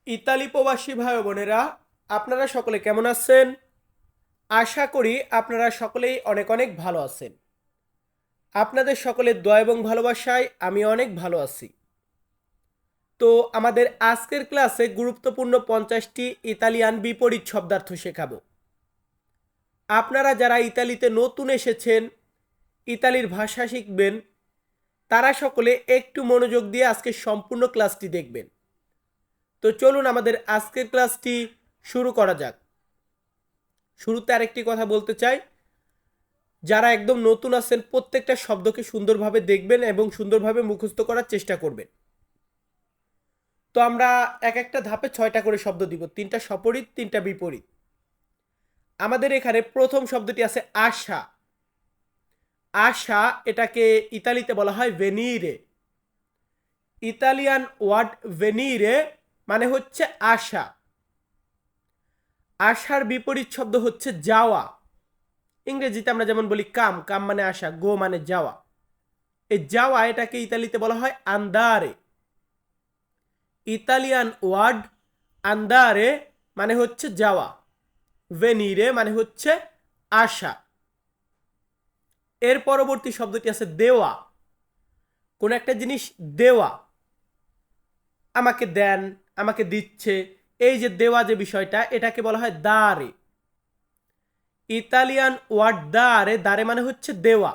Italy প্রবাসী ভাই বোনেরা, আপনারা সকলে কেমন আছেন? আশা করি আপনারা সকলেই অনেক অনেক ভালো আছেন। আপনাদের সকলের দয়া এবং ভালোবাসায় আমি অনেক ভালো আছি। তো আমাদের আজকের ক্লাসে গুরুত্বপূর্ণ 50টি ইতালিয়ান বিপরীত শব্দার্থ শেখাবো। আপনারা যারা ইতালিতে নতুন এসেছেন, ইতালির ভাষা শিখবেন, তারা সকলে একটু মনোযোগ দিয়ে আজকের সম্পূর্ণ ক্লাসটি দেখবেন। তো চলুন আমাদের আজকের ক্লাসটি শুরু করা যাক। শুরুতে আরেকটি কথা বলতে চাই, যারা একদম নতুন আছেন প্রত্যেকটা শব্দকে সুন্দরভাবে দেখবেন এবং সুন্দরভাবে মুখস্থ করার চেষ্টা করবেন। তো আমরা এক একটা ধাপে 6টা করে শব্দ দিব, 3টা সপরিত 3টা বিপরীত। আমাদের এখানে প্রথম শব্দটি আছে আশা। আশা এটাকে ইতালিতে বলা হয় ভেনিরে। ইতালিয়ান ওয়ার্ড ভেনিরে মানে হচ্ছে আশা। আশার বিপরীত শব্দ হচ্ছে যাওয়া। ইংরেজিতে আমরা যেমন বলি কাম, কাম মানে আসা, গো মানে যাওয়া। এই যাওয়া এটাকে ইতালিতে বলা হয় আন্দারে। ইতালিয়ান ওয়ার্ড আন্দারে মানে হচ্ছে যাওয়া, ভেনিরে মানে হচ্ছে আসা। এর পরবর্তী শব্দটি আছে দেওয়া। কোন একটা জিনিস দেওয়া, আমাকে দেন, আমাকে দিচ্ছে, এই যে দেওয়া যে বিষয়টা, এটাকে বলা হয় দারে। ইতালিয়ান ওয়ার্ড দারে, দারে মানে হচ্ছে দেওয়া।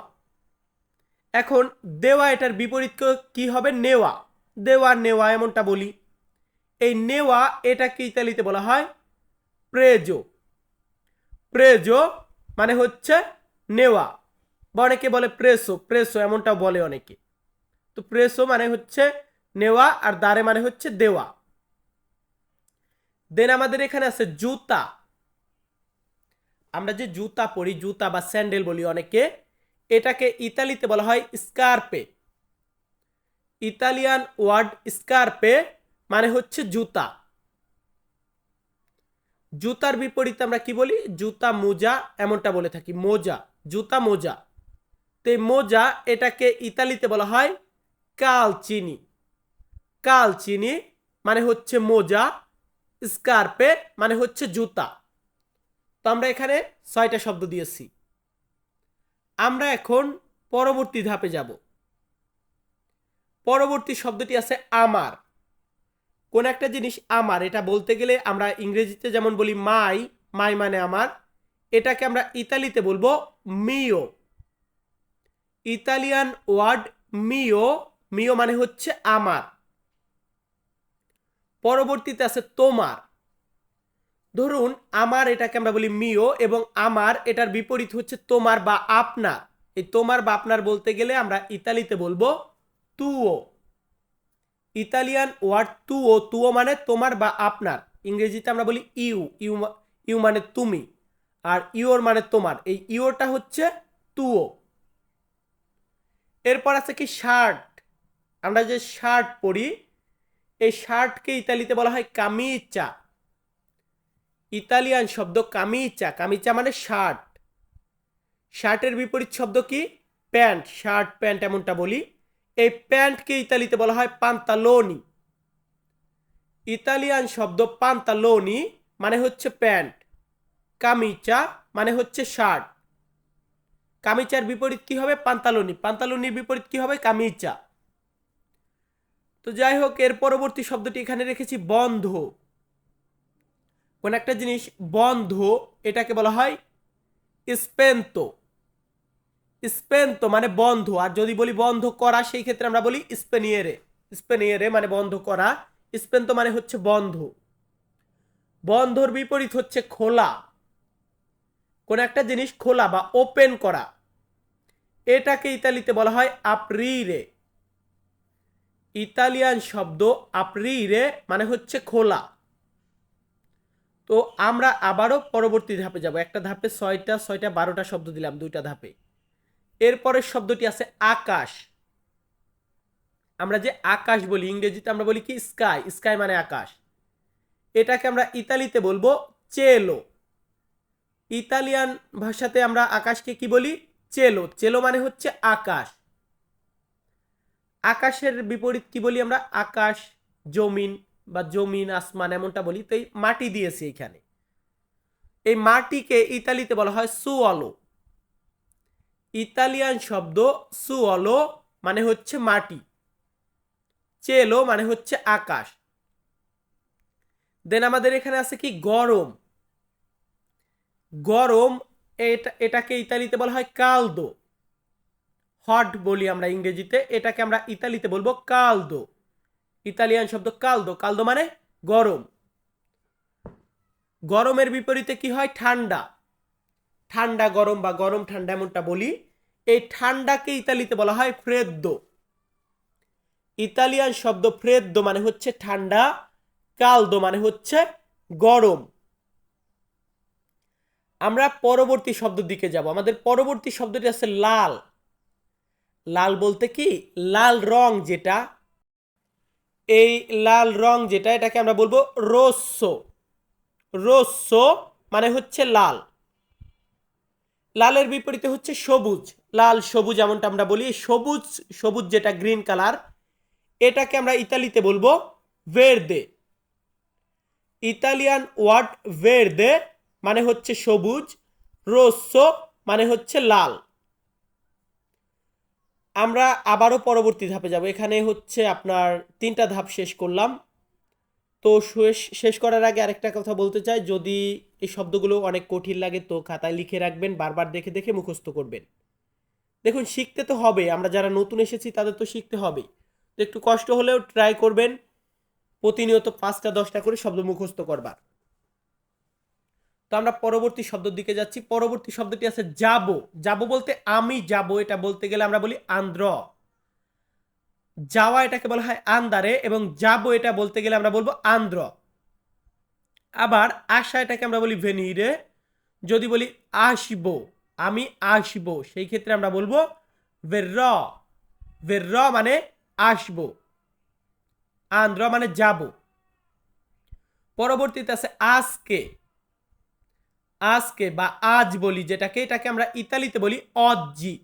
এখন দেওয়া এটার বিপরীত কি হবে? নেওয়া। দেওয়া নেওয়া এমনটা বলি। এই নেওয়া এটাকে ইতালিতে বলা হয় প্রেজো। প্রেজো মানে হচ্ছে নেওয়া, বা অনেকে বলে প্রেসো, প্রেসো এমনটা বলে অনেকে। তো প্রেসো মানে হচ্ছে নেওয়া আর দারে মানে হচ্ছে দেওয়া। দেন আমাদের এখানে আছে জুতা। আমরা যে জুতা পরি, জুতা বা স্যান্ডেল বলি অনেকে, এটাকে ইতালিতে বলা হয় স্কার্পে। ইতালিয়ান ওয়ার্ড স্কার্পে মানে হচ্ছে জুতা। জুতার বিপরীতে আমরা কি বলি? জুতা মোজা এমনটা বলে থাকি, মোজা, জুতা মোজা। তো মোজা এটাকে ইতালিতে বলা হয় কালচিনি। কালচিনি মানে হচ্ছে মোজা, স্কার্পে মানে হচ্ছে জুতা। তো আমরা এখানে 6টা শব্দ দিয়েছি। আমরা এখন পরবর্তী ধাপে যাব। পরবর্তী শব্দটি আছে আমার। কোন একটা জিনিস আমার, এটা বলতে গেলে আমরা ইংরেজিতে যেমন বলি মাই, মাই মানে আমার, এটাকে আমরা ইতালিতে বলবো মিও। ইতালিয়ান ওয়ার্ড মিও, মিও মানে হচ্ছে আমার। পরবর্তীতে আছে তোমার। ধরুন আমার, এটাকে আমরা বলি মিও, এবং আমার এটার বিপরীত হচ্ছে তোমার বা আপনার। এই তোমার বা আপনার বলতে গেলে আমরা ইতালিতে বলবো তুও। ইতালিয়ান ওয়ার্ড তুও, তুও মানে তোমার বা আপনার। ইংরেজিতে আমরা বলি ইউ, ইউ ইউ মানে তুমি, আর ইওর মানে তোমার। এই ইওরটা হচ্ছে তুও। এরপর আছে কি শার্ট। আমরা যে শার্ট পরি, এই শার্টকে ইতালিতে বলা হয় কামিচা। ইতালিয়ান শব্দ কামিচা, কামিচা মানে শার্ট। শার্টের বিপরীত শব্দ কি? প্যান্ট। শার্ট প্যান্ট এমনটা বলি। এই প্যান্টকে ইতালিতে বলা হয় পান্তালোনি। ইতালিয়ান শব্দ পান্তালোনি মানে হচ্ছে প্যান্ট, কামিচা মানে হচ্ছে শার্ট। কামিচার বিপরীত কি হবে? পান্তালোনি। পান্তালোনির বিপরীত কি হবে? কামিচা। তো যাই হোক, এর পরবর্তী শব্দটি এখানে রেখেছি বন্ধ। কোন একটা জিনিস বন্ধ, এটাকে বলা হয় স্পেন্তো। স্পেন্তো মানে বন্ধ। আর যদি বলি বন্ধ করা, সেই ক্ষেত্রে আমরা বলি স্পেনিয়েরে। স্পেনিয়েরে মানে বন্ধ করা, স্পেন্তো মানে হচ্ছে বন্ধ। বন্ধর বিপরীত হচ্ছে খোলা। কোন একটা জিনিস খোলা বা ওপেন করা, এটাকে ইতালিতে বলা হয় আপ্রিরে। ইতালিয়ান শব্দ আপ্রিরে মানে হচ্ছে খোলা। তো আমরা আবারও পরবর্তী ধাপে যাব। একটা ধাপে 6টা, 12টা শব্দ দিলাম, 2টা ধাপে। এরপরের শব্দটি আছে আকাশ। আমরা যে আকাশ বলি, ইংরেজিতে আমরা বলি কি স্কাই। স্কাই মানে আকাশ। এটাকে আমরা ইতালিতে বলবো চেলো। ইতালিয়ান ভাষাতে আমরা আকাশকে কি বলি? চেলো। চেলো মানে হচ্ছে আকাশ। আকাশের বিপরীত কি বলি আমরা? আকাশ, জমিন। বা জমিন আসমান এমনটা বলি, তো এই মাটি দিয়েছি এখানে। এই মাটিকে ইতালিতে বলা হয় সুঅলো। ইতালিয়ান শব্দ সুঅলো মানে হচ্ছে মাটি, চেলো মানে হচ্ছে আকাশ। দেন আমাদের এখানে আছে কি গরম। গরম এটাকে ইতালিতে বলা হয় কালদো। হট বলি আমরা ইংরেজিতে, এটাকে আমরা ইতালিতে বলবো কালদো। ইতালিয়ান শব্দ কালদো, কালদো মানে গরম। গরমের বিপরীতে কি হয়? ঠান্ডা। ঠান্ডা গরম বা গরম ঠান্ডা এমনটা বলি। এই ঠান্ডাকে ইতালিতে বলা হয় ফ্রেদ্দো। ইতালিয়ান শব্দ ফ্রেদ্দো মানে হচ্ছে ঠান্ডা, কালদো মানে হচ্ছে গরম। আমরা পরবর্তী শব্দের দিকে যাব। আমাদের পরবর্তী শব্দটি আছে লাল। লাল বলতে কি? লাল রং যেটা, এই লাল রং যেটা, এটাকে আমরা বলবো রোসো। রোসো মানে হচ্ছে লাল। লালের বিপরীতে হচ্ছে সবুজ। লাল সবুজ এমনটা আমরা বলি। সবুজ সবুজ যেটা গ্রিন কালার, এটাকে আমরা ইতালিতে বলবো ভেরদে। ইতালিয়ান ওয়ার্ড ভেরদে মানে হচ্ছে সবুজ, রোসো মানে হচ্ছে লাল। আমরা আবারও পরবর্তী ধাপে যাব। এখানে হচ্ছে আপনার 3টা ধাপ শেষ করলাম। তো শেষ করার আগে আরেকটা কথা বলতে চাই, যদি এই শব্দগুলো অনেক কঠিন লাগে তো খাতায় লিখে রাখবেন, বারবার দেখে দেখে মুখস্থ করবেন। দেখুন, শিখতে তো হবে, আমরা যারা নতুন এসেছি তাদের তো শিখতে হবেই। তো একটু কষ্ট হলেও ট্রাই করবেন প্রতিনিয়ত 5টা 10টা করে শব্দ মুখস্থ করবার। তো আমরা পরবর্তী শব্দের দিকে যাচ্ছি। পরবর্তী শব্দটি আছে যাবো। যাবো বলতে আমি যাব, এটা বলতে গেলে আমরা বলি আন্দ্র। যাওয়া এটাকে বলা হয় আন্দারে, এবং যাবো এটা বলতে গেলে আমরা বলবো আন্দ্র। আবার আসা এটাকে আমরা বলি ভেনিরে। যদি বলি আসবো, আমি আসবো, সেই ক্ষেত্রে আমরা বলবো ভের্র। ভের্র মানে আসবো, আন্দ্র মানে যাব। পরবর্তীতে আছে আজকে। আজকে বা আজ বলি যেটাকে, এটাকে আমরা ইতালিতে বলি অজ্জি।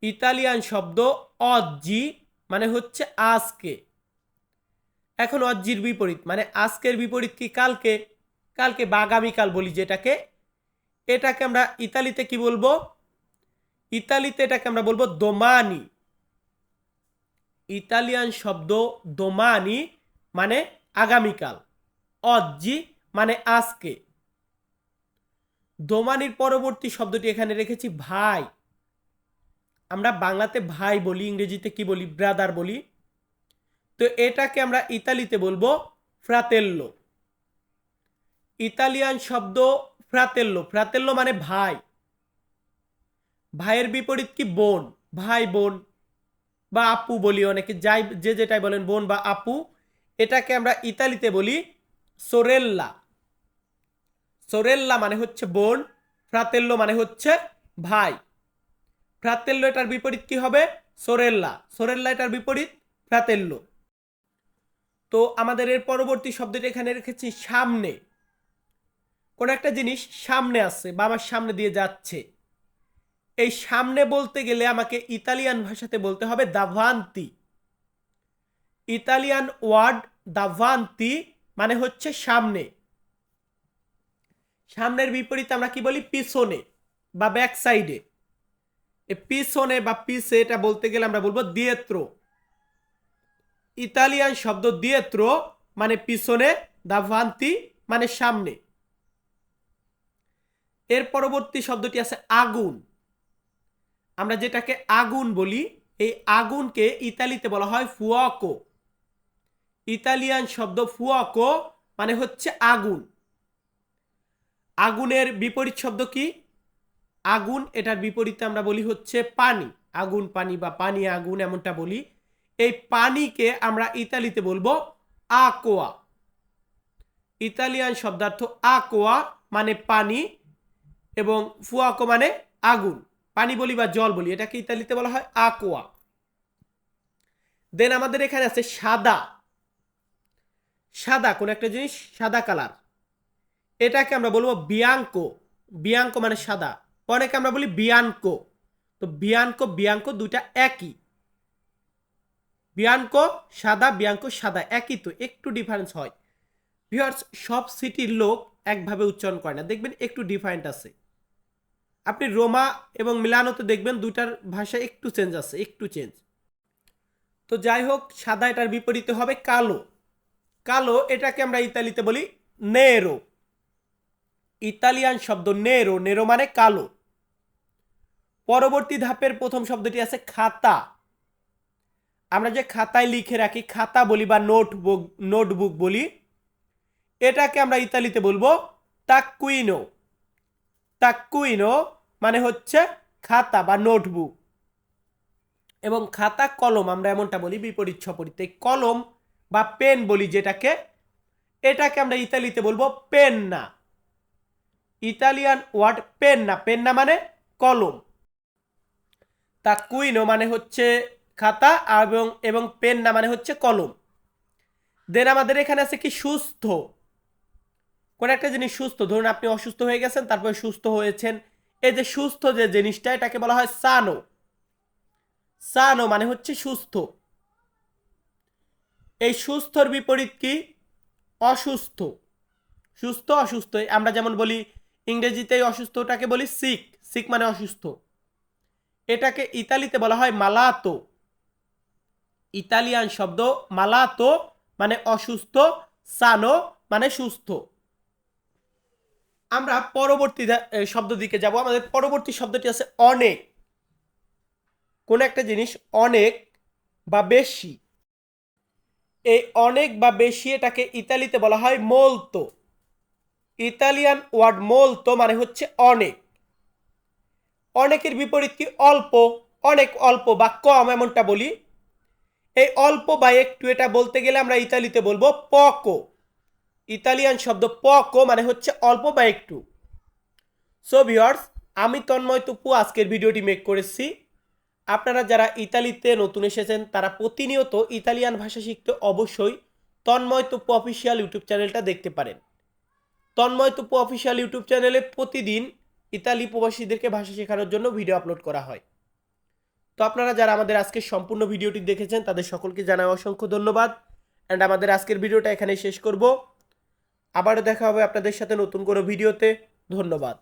ইতালিয়ান শব্দ অজ্জি মানে হচ্ছে আজকে। এখন অজ্জির বিপরীত মানে আজকের বিপরীত কি? কালকে। কালকে বা আগামীকাল বলি যেটাকে, এটাকে আমরা ইতালিতে কি বলবো? ইতালিতে এটাকে আমরা বলবো দোমানি। ইতালিয়ান শব্দ দোমানি মানে আগামীকাল, অজ্জি মানে আজকে। দোমানির পরবর্তী শব্দটি এখানে রেখেছি ভাই। আমরা বাংলাতে ভাই বলি, ইংরেজিতে কি বলি? ব্রাদার বলি। তো এটাকে আমরা ইতালিতে বলবো ফ্রাতেল্লো। ইতালিয়ান শব্দ ফ্রাতেল্লো। ফ্রাতেল্লো মানে ভাই। ভাইয়ের বিপরীত কি? বোন। ভাই বোন বা আপু বলি অনেকে, যাই যে যেটাই বলেন, বোন বা আপু। এটাকে আমরা ইতালিতে বলি সোরেল্লা। সোরেল্লা মানে হচ্ছে বোন, ফ্রাতেল্লো মানে হচ্ছে ভাই। ফ্রাতেল্লো এটার বিপরীত কি হবে? সোরেল্লা। সোরেল্লা এটার বিপরীত ফ্রাতেল্লো। তো আমাদের এর পরবর্তী শব্দটি এখানে রেখেছি সামনে। কোন একটা জিনিস সামনে আছে বা আমার সামনে দিয়ে যাচ্ছে, এই সামনে বলতে গেলে আমাকে ইতালিয়ান ভাষাতে বলতে হবে দাভান্তি। ইতালিয়ান ওয়ার্ড দাভান্তি মানে হচ্ছে সামনে। সামনের বিপরীতে আমরা কি বলি? পিছনে বা ব্যাক সাইডে। পিছনে বা পিছে এটা বলতে গেলে আমরা বলবো দিয়েত্রো। ইতালিয়ান শব্দ দিয়েত্রো মানে পিছনে, দাভান্তি মানে সামনে। এর পরবর্তী শব্দটি আছে আগুন। আমরা যেটাকে আগুন বলি, এই আগুনকে ইতালিতে বলা হয় ফুয়াকো। ইতালিয়ান শব্দ ফুয়াকো মানে হচ্ছে আগুন। আগুনের বিপরীত শব্দ কি? আগুন এটার বিপরীতে আমরা বলি হচ্ছে পানি। আগুন পানি বা পানি আগুন এমনটা বলি। এই পানিকে আমরা ইতালিতে বলবো আকোয়া। ইতালিয়ান শব্দার্থ আকোয়া মানে পানি, এবং ফুয়াকো মানে আগুন। পানি বলি বা জল বলি, এটাকে ইতালিতে বলা হয় আকোয়া। দেন আমাদের এখানে আছে সাদা। সাদা কোন একটা জিনিস সাদা কালার, এটাকে আমরা বলবো বিয়াঙ্কো। বিয়াঙ্কো মানে সাদা। অনেকে আমরা বলি বিয়ানকো। তো বিয়ানকো বিয়াঙ্কো দুইটা একই। বিয়াঙ্কো সাদা, বিয়াঙ্কো সাদা, একই তো, একটু ডিফারেন্স হয়। ভিউয়ার্স, সব সিটির লোক একভাবে উচ্চারণ করে না, দেখবেন একটু ডিফারেন্ট আছে। আপনি রোমা এবং মিলানোতে দেখবেন দুইটার ভাষা একটু চেঞ্জ আছে, একটু চেঞ্জ। তো যাই হোক, সাদা এটার বিপরীতে হবে কালো। কালো এটাকে আমরা ইতালিতে বলি নেরো। ইতালিয়ান শব্দ নেরো, নেরো মানে কালো। পরবর্তী ধাপের প্রথম শব্দটি আছে খাতা। আমরা যে খাতায় লিখে রাখি, খাতা বলি বা নোটবুক, নোটবুক বলি, এটাকে আমরা ইতালিতে বলবো তাক্কুইনো। তাক্কুইনো মানে হচ্ছে খাতা বা নোটবুক। এবং খাতা কলম আমরা এমনটা বলি বিপরীত সপরীতে। কলম বা পেন বলি যেটাকে, এটাকে আমরা ইতালিতে বলবো পেন্না। ইতালিয়ান ওয়ার্ড পেন্না, পেন্না মানে কলম। তাক্কুইনো মানে হচ্ছে খাতা, এবং পেন্না মানে হচ্ছে কলম। দেন আমাদের এখানে আছে কি সুস্থ। কোন একটা জিনিস সুস্থ, ধরুন আপনি অসুস্থ হয়ে গেছেন, তারপরে সুস্থ হয়েছেন, এই যে সুস্থ যে জিনিসটা, এটাকে বলা হয় সানো। সানো মানে হচ্ছে সুস্থ। এই সুস্থর বিপরীত কি? অসুস্থ। সুস্থ অসুস্থ, আমরা যেমন বলি ইংরেজিতে অসুস্থটাকে বলি সিক, সিক মানে অসুস্থ। এটাকে ইতালিতে বলা হয় মালাতো। ইতালিয়ান শব্দ মালাতো মানে অসুস্থ, সানো মানে সুস্থ। আমরা পরবর্তী শব্দ দিকে যাব। আমাদের পরবর্তী শব্দটি আছে অনেক। কোন একটা জিনিস অনেক বা বেশি, এই অনেক বা বেশি এটাকে ইতালিতে বলা হয় মোলতো। ইতালিয়ান ওয়ার্ড মোলতো মানে হচ্ছে অনেক। অনেকের বিপরীত কি? অল্প। অনেক অল্প বা কম এমনটা বলি। এই অল্প বা একটু এটা বলতে গেলে আমরা ইতালিতে বলবো পকো। ইতালিয়ান শব্দ পকো মানে হচ্ছে অল্প বা একটু। সো ভিউয়ার্স, আমি তন্ময় তুপু আজকের ভিডিওটি মেক করেছি। আপনারা যারা ইতালিতে নতুন এসেছেন তারা প্রতিনিয়ত ইতালিয়ান ভাষা শিখতে অবশ্যই তন্ময় তুপু অফিসিয়াল ইউটিউব চ্যানেলটা দেখতে পারেন। তন্ময় তুপু অফিসিয়াল ইউটিউব চ্যানেলে প্রতিদিন ইতালি প্রবাসীদেরকে ভাষা শেখানোর জন্য ভিডিও আপলোড করা হয়। তো আপনারা যারা আমাদের আজকের সম্পূর্ণ ভিডিওটি দেখেছেন তাদের সকলকে জানাই অসংখ্য ধন্যবাদ। অ্যান্ড আমাদের আজকের ভিডিওটা এখানেই শেষ করব। আবারও দেখা হবে আপনাদের সাথে নতুন কোনো ভিডিওতে। ধন্যবাদ।